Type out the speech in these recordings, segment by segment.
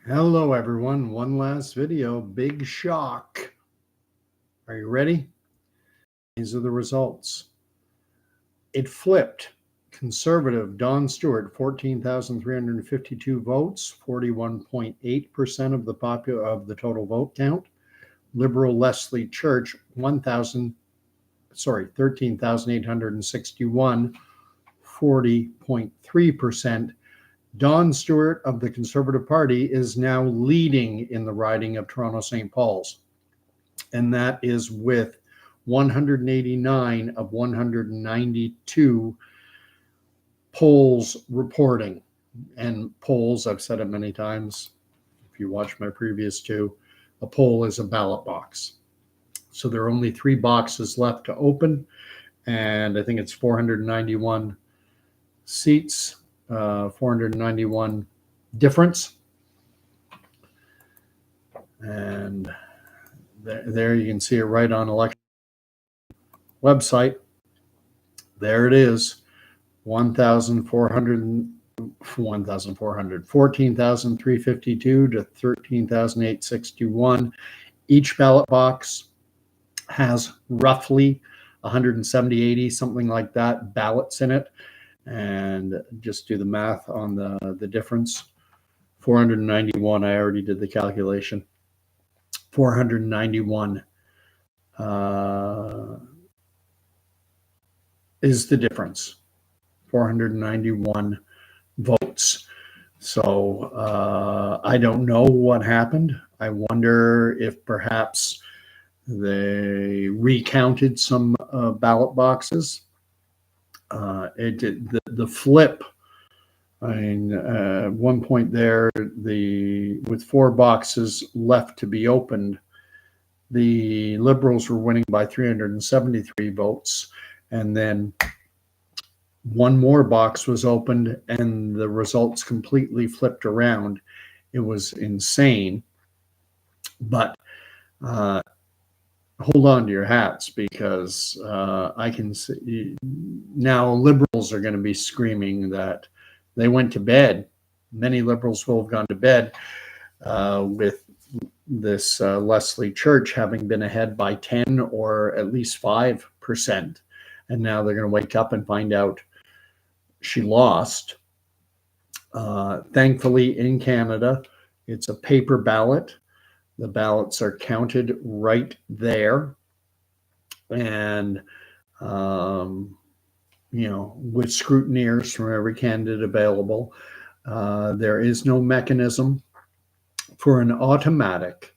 Hello everyone, one last video, big shock. Are you ready? These are the results. It flipped. Conservative Don Stewart, 14,352 votes, 41.8% of the total vote count. Liberal Leslie Church, 13,861, 40.3%. Don Stewart of the Conservative Party is now leading in the riding of Toronto St. Paul's, and that is with 189 of 192 polls reporting. And polls, I've said it many times, if you watch my previous two, a poll is a ballot box. So there are only 3 boxes left to open, and I think it's 491 seats, 491 difference. And there you can see it right on election website. There it is, 14,352 to 13,861. Each ballot box has roughly 170, 80, something like that, ballots in it. And just do the math on the difference. 491, I already did the calculation. 491 is the difference. 491 votes. So I don't know what happened. I wonder if perhaps they recounted some ballot boxes. The flip. I mean, at one point there, with 4 boxes left to be opened, the Liberals were winning by 373 votes, and then one more box was opened, and the results completely flipped around. It was insane, but hold on to your hats, because I can see now Liberals are going to be screaming that they went to bed. Many Liberals will have gone to bed with this Leslie Church having been ahead by 10 or at least 5%. And now they're going to wake up and find out she lost. Thankfully, in Canada, it's a paper ballot. The ballots are counted right there. And with scrutineers from every candidate available. There is no mechanism for an automatic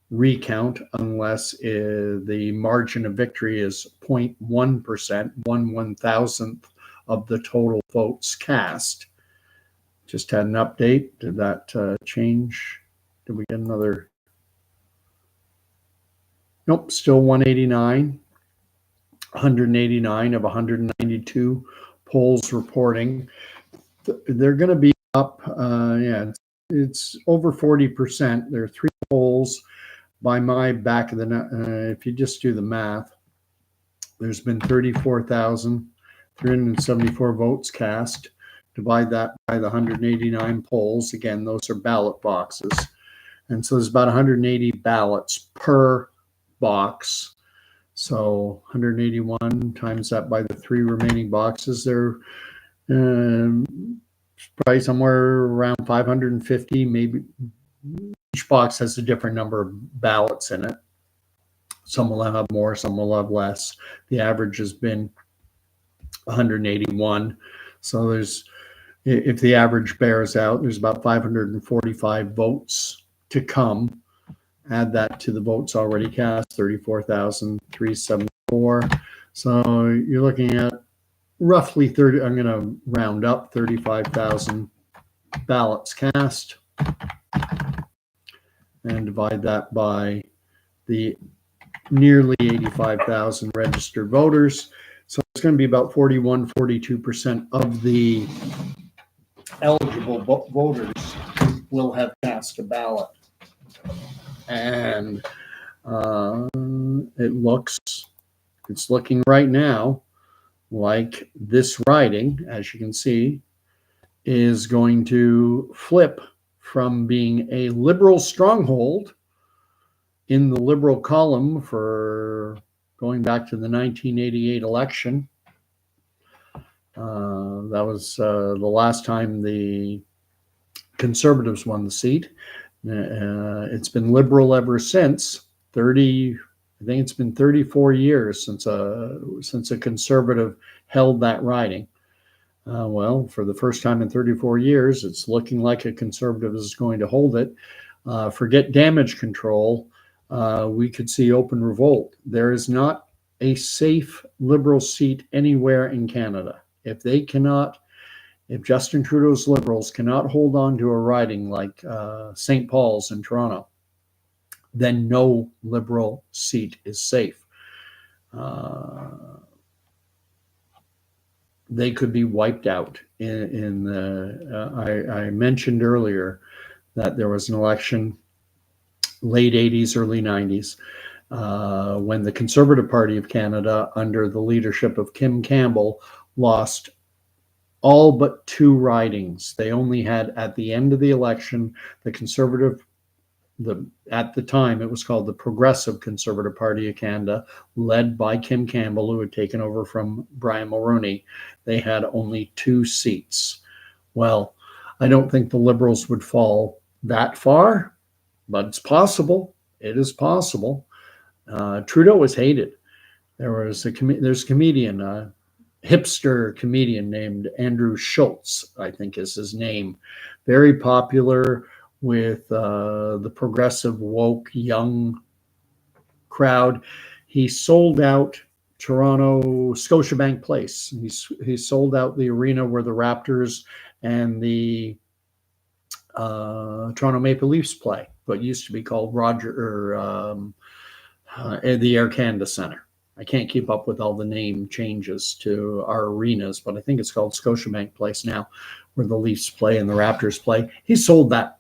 recount unless the margin of victory is 0.1%, 1/1000th of the total votes cast. Just had an update. Did that change? Did we get another? Nope, still 189. 189 of 192 polls reporting. They're going to be up, it's over 40%. There are 3 polls by my back of the if you just do the math, there's been 34,374 votes cast. Divide that by the 189 polls. Again, those are ballot boxes. And so there's about 180 ballots per box. So 181 times that by the 3 remaining boxes, they're probably somewhere around 550, maybe. Each box has a different number of ballots in it. Some will have more, some will have less. The average has been 181. So if the average bears out, there's about 545 votes to come. Add that to the votes already cast, 34,374. So you're looking at roughly 30, I'm going to round up, 35,000 ballots cast, and divide that by the nearly 85,000 registered voters. So it's going to be about 41, 42% of the eligible voters will have cast a ballot. And it's looking right now like this riding, as you can see, is going to flip from being a Liberal stronghold in the Liberal column for going back to the 1988 election. That was the last time the Conservatives won the seat. It's been Liberal ever since. I think it's been 34 years since a Conservative held that riding. Well, for the first time in 34 years, it's looking like a Conservative is going to hold it. Forget damage control. We could see open revolt. There is not a safe Liberal seat anywhere in Canada. If Justin Trudeau's Liberals cannot hold on to a riding like St. Paul's in Toronto, then no Liberal seat is safe. They could be wiped out. I mentioned earlier that there was an election, late 80s, early 90s, when the Conservative Party of Canada, under the leadership of Kim Campbell, lost all but 2 ridings. They only had, at the end of the election, at the time it was called the Progressive Conservative Party of Canada, led by Kim Campbell, who had taken over from Brian Mulroney. They had only 2 seats. Well, I don't think the Liberals would fall that far, but it's possible. It is possible. Trudeau was hated. There's a comedian, hipster comedian named Andrew Schultz, I think is his name. Very popular with the progressive, woke, young crowd. He sold out Toronto Scotiabank Place. He sold out the arena where the Raptors and the Toronto Maple Leafs play, what used to be called the Air Canada Centre. I can't keep up with all the name changes to our arenas, but I think it's called Scotiabank Place now, where the Leafs play and the Raptors play. He sold that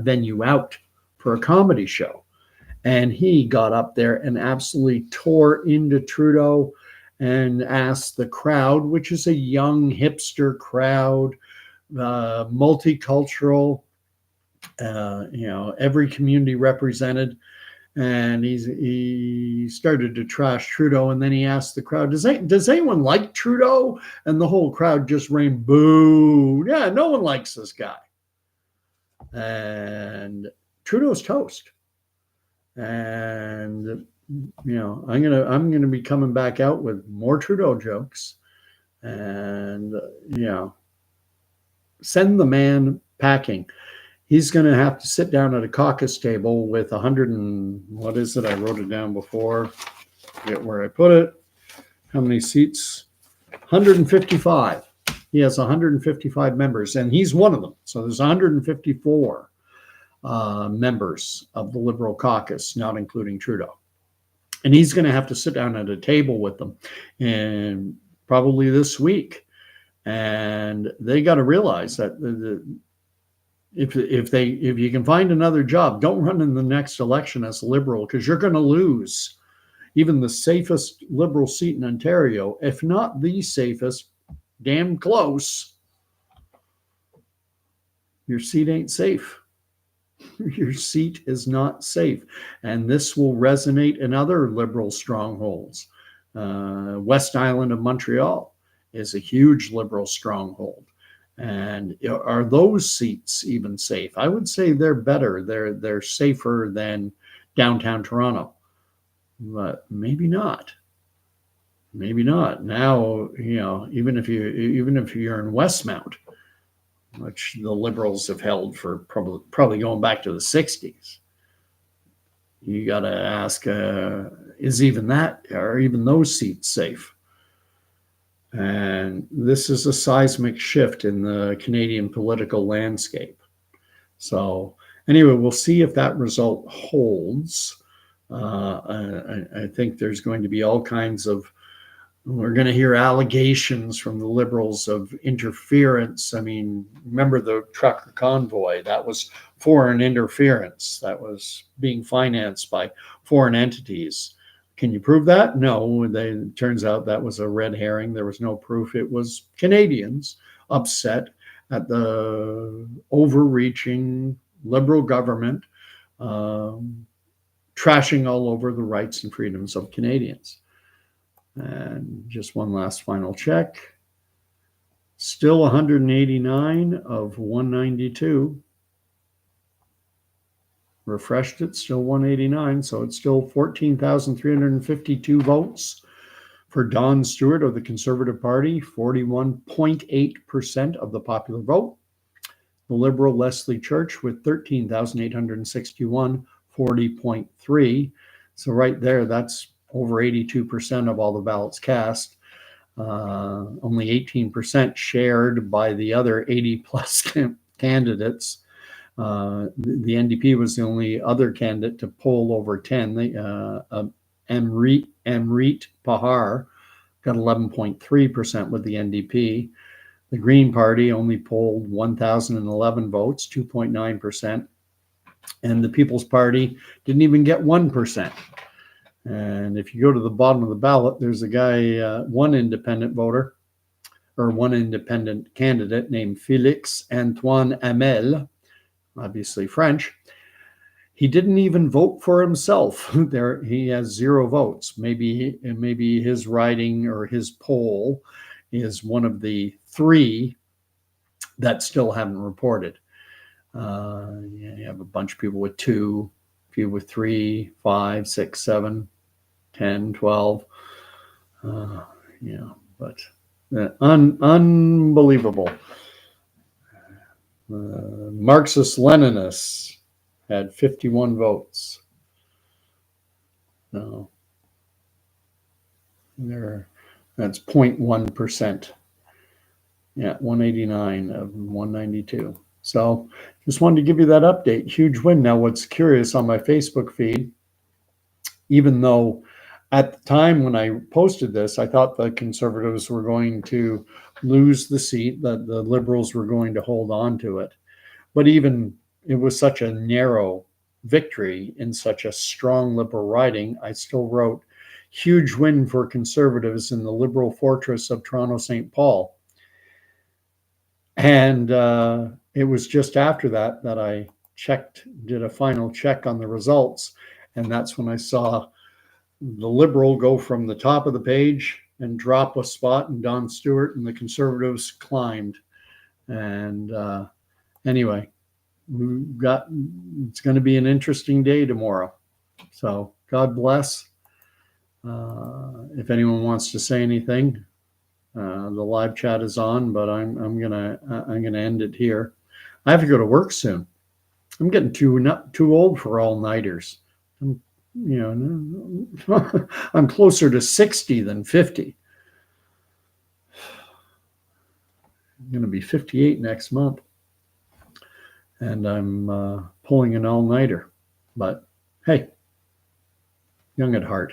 venue out for a comedy show. And he got up there and absolutely tore into Trudeau and asked the crowd, which is a young hipster crowd, multicultural, every community represented. And he started to trash Trudeau, and then he asked the crowd, does anyone like Trudeau? And the whole crowd just rang boo. Yeah, no one likes this guy. And Trudeau's toast. And I'm gonna be coming back out with more Trudeau jokes, and send the man packing. He's going to have to sit down at a caucus table with 100 and what is it? I wrote it down before. Forget where I put it. How many seats? 155. He has 155 members, and he's one of them. So there's 154 members of the Liberal caucus, not including Trudeau. And he's going to have to sit down at a table with them, and probably this week. And they got to realize that if you can find another job, don't run in the next election as a Liberal, because you're going to lose even the safest Liberal seat in Ontario, if not the safest, damn close. Your seat ain't safe. Your seat is not safe. And this will resonate in other Liberal strongholds. West Island of Montreal is a huge Liberal stronghold. And are those seats even safe? I would say they're better. They're safer than downtown Toronto, but maybe not. Maybe not. Now, even if you're in Westmount, which the Liberals have held for probably going back to the 60s, you got to ask, is even that, are even those seats safe? And this is a seismic shift in the Canadian political landscape. So anyway, we'll see if that result holds. I think there's going to be all kinds of, we're going to hear allegations from the Liberals of interference. I mean, remember the trucker convoy? That was foreign interference. That was being financed by foreign entities. Can you prove that? No. It turns out that was a red herring. There was no proof. It was Canadians upset at the overreaching Liberal government, trashing all over the rights and freedoms of Canadians. And just one last final check. Still 189 of 192. Refreshed it, still 189. So it's still 14,352 votes for Don Stewart of the Conservative Party, 41.8% of the popular vote. The Liberal Leslie Church with 13,861, 40.3. So right there, that's over 82% of all the ballots cast. Only 18% shared by the other 80 plus candidates. The NDP was the only other candidate to poll over 10. Amrit Pahar got 11.3% with the NDP. The Green Party only polled 1,011 votes, 2.9%. And the People's Party didn't even get 1%. And if you go to the bottom of the ballot, there's a guy, one independent voter, or one independent candidate named Félix Antoine Hamel, obviously French. He didn't even vote for himself. There, he has 0 votes. Maybe his riding or his poll is one of the 3 that still haven't reported. You have a bunch of people with 2, a few with 3, 5, 6, 7, 10, 12. But unbelievable. Marxist-Leninists had 51 votes. No, that's 0.1%. Yeah, 189 of 192. So just wanted to give you that update. Huge win. Now, what's curious on my Facebook feed, even though at the time when I posted this, I thought the Conservatives were going to lose the seat, that the Liberals were going to hold on to it. But even it was such a narrow victory in such a strong Liberal riding, I still wrote, huge win for Conservatives in the Liberal fortress of Toronto St. Paul. And it was just after that that I did a final check on the results. And that's when I saw the Liberal go from the top of the page and drop a spot, and Don Stewart and the Conservatives climbed. And anyway, it's going to be an interesting day tomorrow. So God bless. If anyone wants to say anything, the live chat is on, but I'm gonna end it here. I have to go to work soon. I'm getting too old for all-nighters. I'm closer to 60 than 50. I'm going to be 58 next month, and I'm pulling an all-nighter. But hey, young at heart.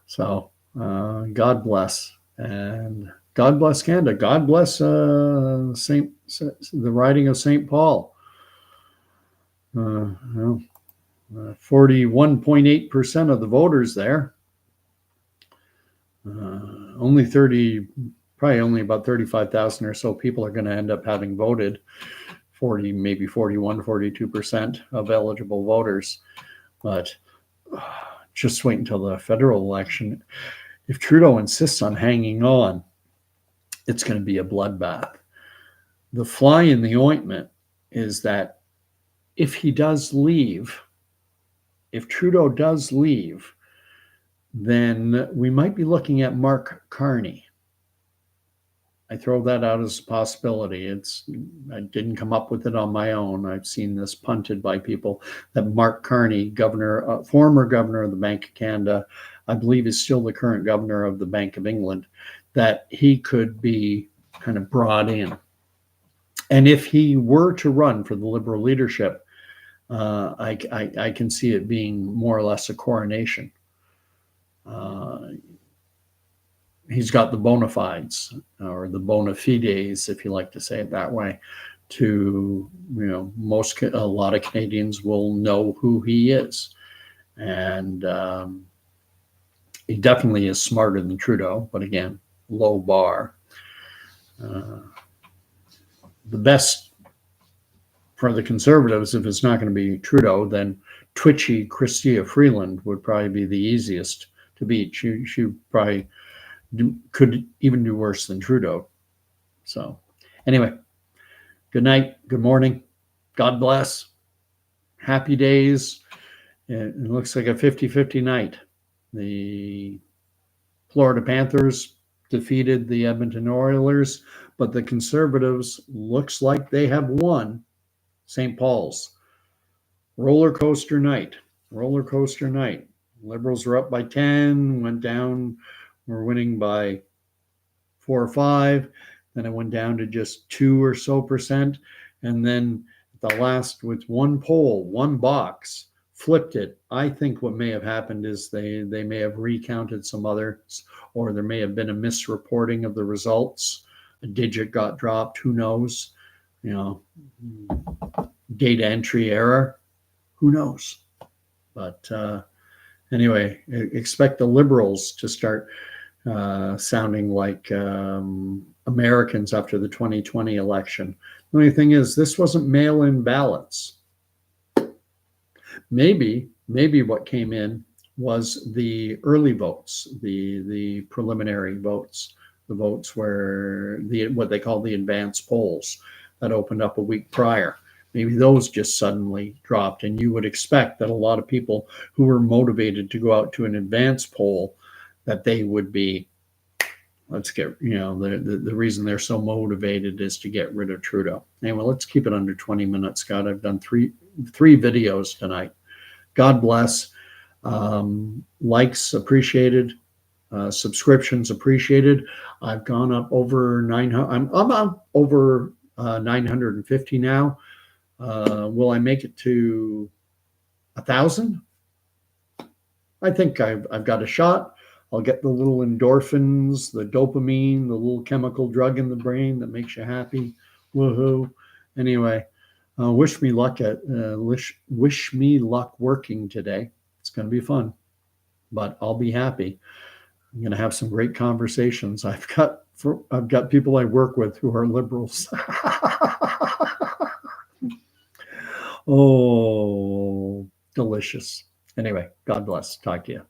So God bless, and God bless Canada. God bless the riding of St. Paul. 41.8% of the voters there. Probably only about 35,000 or so people are going to end up having voted. 42% of eligible voters. But just wait until the federal election. If Trudeau insists on hanging on, it's going to be a bloodbath. The fly in the ointment is that if Trudeau does leave, then we might be looking at Mark Carney. I throw that out as a possibility. I didn't come up with it on my own. I've seen this punted by people that Mark Carney, former governor of the Bank of Canada, I believe is still the current governor of the Bank of England, that he could be kind of brought in. And if he were to run for the Liberal leadership, I can see it being more or less a coronation. He's got the bona fides, or the bona fides, if you like to say it that way, to, a lot of Canadians will know who he is. And he definitely is smarter than Trudeau, but again, low bar. the best for the Conservatives, if it's not going to be Trudeau, then twitchy Chrystia Freeland would probably be the easiest to beat. She probably could even do worse than Trudeau. So anyway, good night, good morning, God bless, happy days. It looks like a 50-50 night. The Florida Panthers defeated the Edmonton Oilers, but the Conservatives looks like they have won St. Paul's. Roller coaster night. Roller coaster night. Liberals were up by 10, went down, were winning by 4 or 5. Then it went down to just 2 or so percent. And then at the last, with one poll, one box, flipped it. I think what may have happened is they may have recounted some others, or there may have been a misreporting of the results. A digit got dropped. Who knows? You know, data entry error. Who knows? But anyway, expect the Liberals to start sounding like Americans after the 2020 election. The only thing is, this wasn't mail-in ballots. Maybe what came in was the early votes, the preliminary votes, the votes where what they call the advance polls that opened up a week prior. Maybe those just suddenly dropped, and you would expect that a lot of people who were motivated to go out to an advance poll, that they would be, let's get, the reason they're so motivated is to get rid of Trudeau. Anyway, let's keep it under 20 minutes, Scott. I've done three videos tonight. God bless. Likes appreciated. Subscriptions appreciated. I've gone up over 900. I'm up over 950 now. Will I make it to 1,000? I think I've got a shot. I'll get the little endorphins, the dopamine, the little chemical drug in the brain that makes you happy. Woohoo! Anyway, wish me luck working today. It's going to be fun, but I'll be happy. I'm going to have some great conversations. I've got people I work with who are liberals. Oh, delicious. Anyway, God bless. Talk to you.